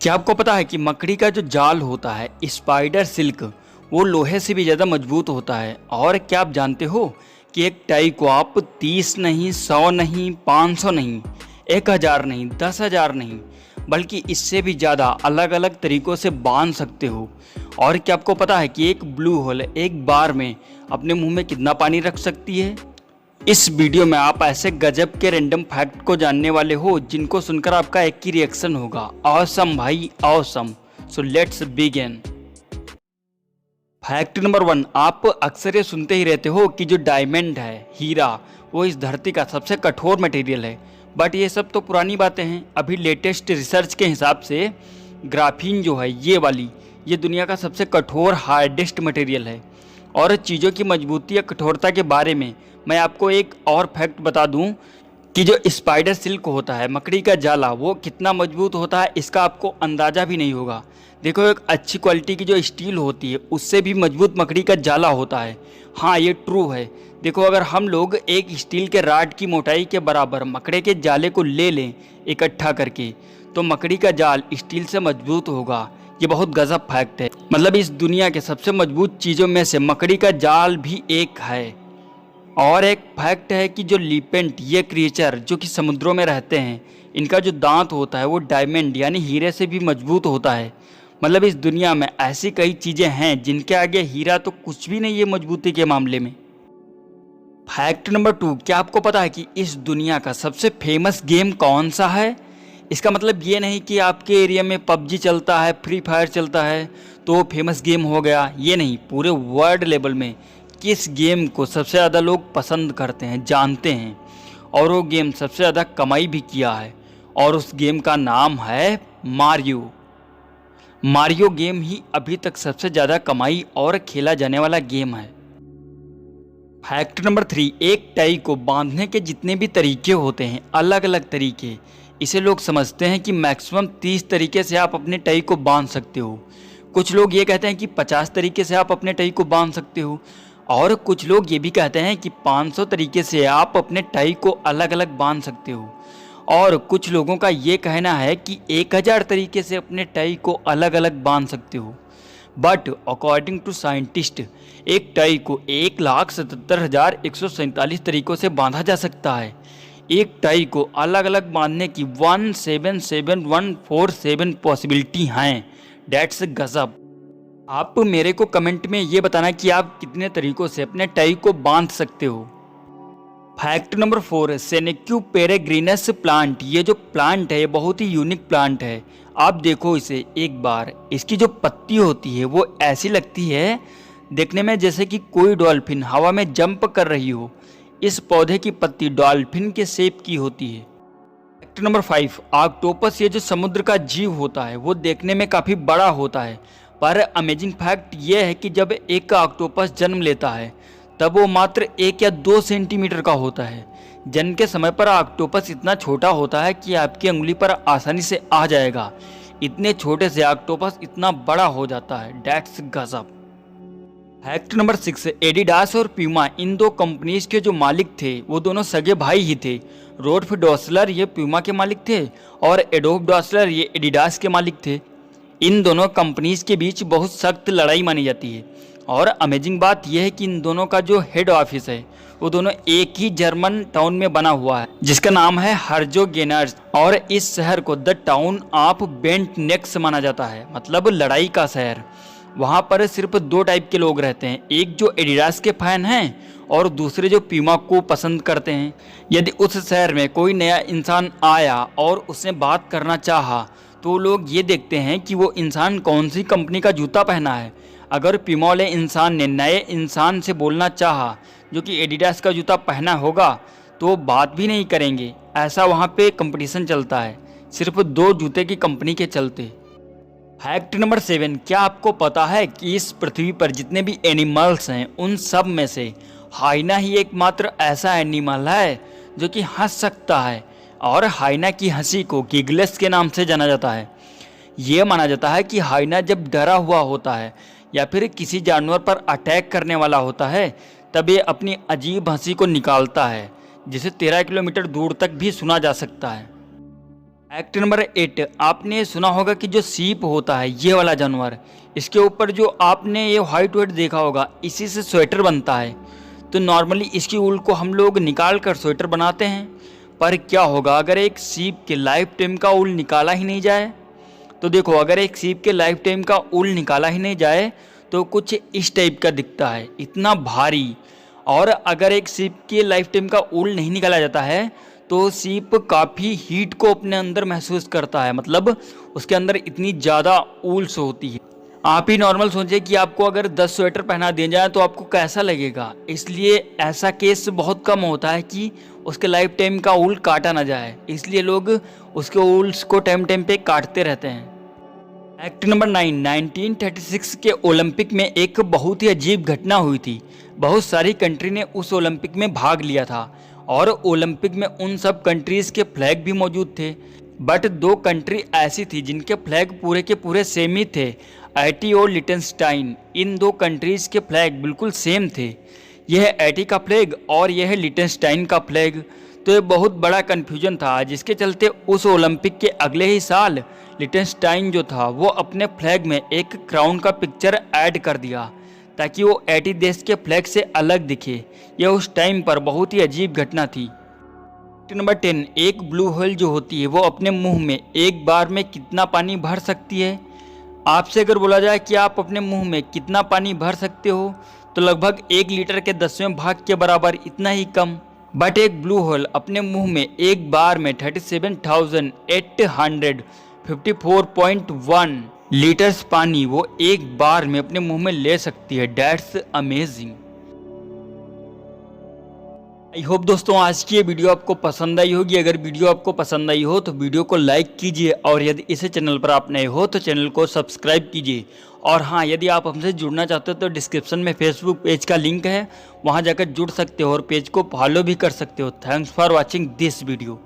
क्या आपको पता है कि मकड़ी का जो जाल होता है स्पाइडर सिल्क वो लोहे से भी ज़्यादा मजबूत होता है। और क्या आप जानते हो कि एक टाई को आप 30 नहीं, 100 नहीं, 500 नहीं, 1000 नहीं, 10,000 नहीं, बल्कि इससे भी ज़्यादा अलग अलग तरीक़ों से बांध सकते हो। और क्या आपको पता है कि एक ब्लू होल एक बार में अपने मुंह में कितना पानी रख सकती है? इस वीडियो में आप ऐसे गजब के रैंडम फैक्ट को जानने वाले हो जिनको सुनकर आपका एक ही रिएक्शन होगा, ऑसम भाई awesome. So let's begin. Fact number 1, आप अक्सर ये सुनते ही रहते हो कि जो डायमंड है, हीरा, वो इस धरती का सबसे कठोर मटेरियल है। बट ये सब तो पुरानी बातें हैं। अभी लेटेस्ट रिसर्च के हिसाब से ग्राफीन जो है ये दुनिया का सबसे कठोर हार्डेस्ट मटेरियल है। और चीज़ों की मजबूती या कठोरता के बारे में मैं आपको एक और फैक्ट बता दूं कि जो स्पाइडर सिल्क होता है, मकड़ी का जाला, वो कितना मजबूत होता है इसका आपको अंदाज़ा भी नहीं होगा। देखो, एक अच्छी क्वालिटी की जो स्टील होती है उससे भी मजबूत मकड़ी का जाला होता है। हाँ, ये ट्रू है। देखो, अगर हम लोग एक स्टील के राड की मोटाई के बराबर मकड़े के जाले को ले लें इकट्ठा करके, तो मकड़ी का जाल स्टील से मजबूत होगा। ये बहुत गजब फैक्ट है। मतलब इस दुनिया के सबसे मजबूत चीज़ों में से मकड़ी का जाल भी एक है। और एक फैक्ट है कि जो लीपेंट, ये क्रिएचर जो कि समुद्रों में रहते हैं, इनका जो दांत होता है वो डायमंड यानी हीरे से भी मजबूत होता है। मतलब इस दुनिया में ऐसी कई चीज़ें हैं जिनके आगे हीरा तो कुछ भी नहीं है मजबूती के मामले में। फैक्ट नंबर 2, क्या आपको पता है कि इस दुनिया का सबसे फेमस गेम कौन सा है? इसका मतलब ये नहीं कि आपके एरिया में पबजी चलता है, फ्री फायर चलता है तो फेमस गेम हो गया। ये नहीं, पूरे वर्ल्ड लेवल में किस गेम को सबसे ज़्यादा लोग पसंद करते हैं, जानते हैं, और वो गेम सबसे ज़्यादा कमाई भी किया है, और उस गेम का नाम है मारियो। मारियो गेम ही अभी तक सबसे ज़्यादा कमाई और खेला जाने वाला गेम है। फैक्ट नंबर 3, एक टाई को बांधने के जितने भी तरीके होते हैं, अलग अलग तरीके, इसे लोग समझते हैं कि मैक्सिमम 30 तरीके से आप अपने टाई को बांध सकते हो। कुछ लोग ये कहते हैं कि 50 तरीके से आप अपने टाई को बांध सकते हो, और कुछ लोग ये भी कहते हैं कि 500 तरीके से आप अपने टाई को अलग अलग बांध सकते हो, और कुछ लोगों का ये कहना है कि 1000 तरीके से अपने टाई को अलग अलग बांध सकते हो। बट अकॉर्डिंग टू साइंटिस्ट, एक टाई को 1,77,147 तरीक़ों से बांधा जा सकता है। एक टाई को अलग अलग बांधने की 177,147 पॉसिबिलिटी हैं। डेट्स गजब। आप मेरे को कमेंट में ये बताना कि आप कितने तरीक़ों से अपने टाई को बांध सकते हो। फैक्ट नंबर 4, सेनेक्यू पेरेग्रिनस प्लांट, ये जो प्लांट है ये बहुत ही यूनिक प्लांट है। आप देखो इसे एक बार, इसकी जो पत्ती होती है वो ऐसी लगती है देखने में जैसे कि कोई डॉल्फिन हवा में जंप कर रही हो। इस पौधे की पत्ती डॉल्फिन के शेप की होती है। फैक्ट नंबर 5, ऑक्टोपस, ये जो समुद्र का जीव होता है वो देखने में काफ़ी बड़ा होता है, पर अमेजिंग फैक्ट ये है कि जब एक ऑक्टोपस जन्म लेता है तब वो मात्र 1 या 2 सेंटीमीटर का होता है। जन्म के समय पर ऑक्टोपस इतना छोटा होता है कि आपकी उंगली पर आसानी से आ जाएगा। इतने छोटे से ऑक्टोपस इतना बड़ा हो जाता है। डेट्स गजब। फैक्ट नंबर 6, एडिडास और प्यूमा, इन दो कंपनीज के जो मालिक थे वो दोनों सगे भाई ही थे। रोडोल्फ डॉसलर ये प्यूमा के मालिक थे और एडोल्फ डॉसलर ये एडिडास के मालिक थे। इन दोनों कंपनीज के बीच बहुत सख्त लड़ाई मानी जाती है, और अमेजिंग बात यह है कि इन दोनों का जो हेड ऑफिस है वो दोनों एक ही जर्मन टाउन में बना हुआ है जिसका नाम है हर्जोगेनार्स, और इस शहर को the town of bent next माना जाता है, मतलब लड़ाई का शहर। वहाँ पर सिर्फ 2 टाइप के लोग रहते हैं, एक जो एडिडास के फैन हैं और दूसरे जो प्यूमा को पसंद करते हैं। यदि उस शहर में कोई नया इंसान आया और उससे बात करना चाहा तो लोग ये देखते हैं कि वो इंसान कौन सी कंपनी का जूता पहना है। अगर प्यूमा वाले इंसान ने नए इंसान से बोलना चाहा जो कि एडिडास का जूता पहना होगा तो बात भी नहीं करेंगे। ऐसा वहाँ पे कंपटीशन चलता है, सिर्फ 2 जूते की कंपनी के चलते। फैक्ट नंबर 7, क्या आपको पता है कि इस पृथ्वी पर जितने भी एनिमल्स हैं उन सब में से हाइना ही एकमात्र ऐसा एनिमल है जो कि हंस सकता है, और हाइना की हंसी को गिगलेस के नाम से जाना जाता है। ये माना जाता है कि हाइना जब डरा हुआ होता है या फिर किसी जानवर पर अटैक करने वाला होता है तब ये अपनी अजीब हंसी को निकालता है जिसे 13 किलोमीटर दूर तक भी सुना जा सकता है। फैक्ट नंबर 8, आपने सुना होगा कि जो सीप होता है ये वाला जानवर, इसके ऊपर जो आपने ये व्हाइट देखा होगा, इसी से स्वेटर बनता है। तो नॉर्मली इसकी ऊल को हम लोग निकाल कर स्वेटर बनाते हैं, पर क्या होगा अगर एक सीप के लाइफ टाइम का ऊल निकाला ही नहीं जाए? तो देखो, अगर एक सीप के लाइफ टाइम का ऊल निकाला ही नहीं जाए तो कुछ इस टाइप का दिखता है, इतना भारी। और अगर एक सीप के लाइफ टाइम का ऊल नहीं निकाला जाता है तो सीप काफ़ी हीट को अपने अंदर महसूस करता है, मतलब उसके अंदर इतनी ज़्यादा ऊल्स होती है। आप ही नॉर्मल सोचिए कि आपको अगर 10 स्वेटर पहना दिए जाए तो आपको कैसा लगेगा। इसलिए ऐसा केस बहुत कम होता है कि उसके लाइफ टाइम का ऊल काटा ना जाए, इसलिए लोग उसके ऊल्स को टाइम टाइम पे काटते रहते हैं। फैक्ट नंबर 9, 1936 के ओलंपिक में एक बहुत ही अजीब घटना हुई थी। बहुत सारी कंट्री ने उस ओलंपिक में भाग लिया था और ओलंपिक में उन सब कंट्रीज़ के फ्लैग भी मौजूद थे, बट 2 कंट्री ऐसी थी जिनके फ्लैग पूरे के पूरे सेम ही थे, हैटी और लिechtenstein। इन 2 कंट्रीज़ के फ्लैग बिल्कुल सेम थे। यह है हैटी का फ्लैग और यह है लिechtenstein का फ्लैग। तो ये बहुत बड़ा कन्फ्यूजन था, जिसके चलते उस ओलंपिक के अगले ही साल लिechtenstein जो था वो अपने फ्लैग में एक क्राउन का पिक्चर ऐड कर दिया ताकि वो हैटी देश के फ्लैग से अलग दिखे। यह उस टाइम पर बहुत ही अजीब घटना थी। नंबर 10, एक ब्लू व्हेल जो होती है वो अपने मुंह में एक बार में कितना पानी भर सकती है? आपसे अगर बोला जाए कि आप अपने मुंह में कितना पानी भर सकते हो तो लगभग 1 लीटर के 10वें भाग के बराबर, इतना ही कम। बट एक ब्लू व्हेल अपने मुंह में एक बार में 37,854.1 लीटर्स पानी वो एक बार में अपने मुंह में ले सकती है। That's amazing. आई होप दोस्तों आज की ये वीडियो आपको पसंद आई होगी। अगर वीडियो आपको पसंद आई हो तो वीडियो को लाइक कीजिए और यदि इस चैनल पर आप नए हो तो चैनल को सब्सक्राइब कीजिए। और हाँ, यदि आप हमसे जुड़ना चाहते हो तो डिस्क्रिप्शन में फेसबुक पेज का लिंक है, वहाँ जाकर जुड़ सकते हो और पेज को फॉलो भी कर सकते हो। Thanks for watching this video.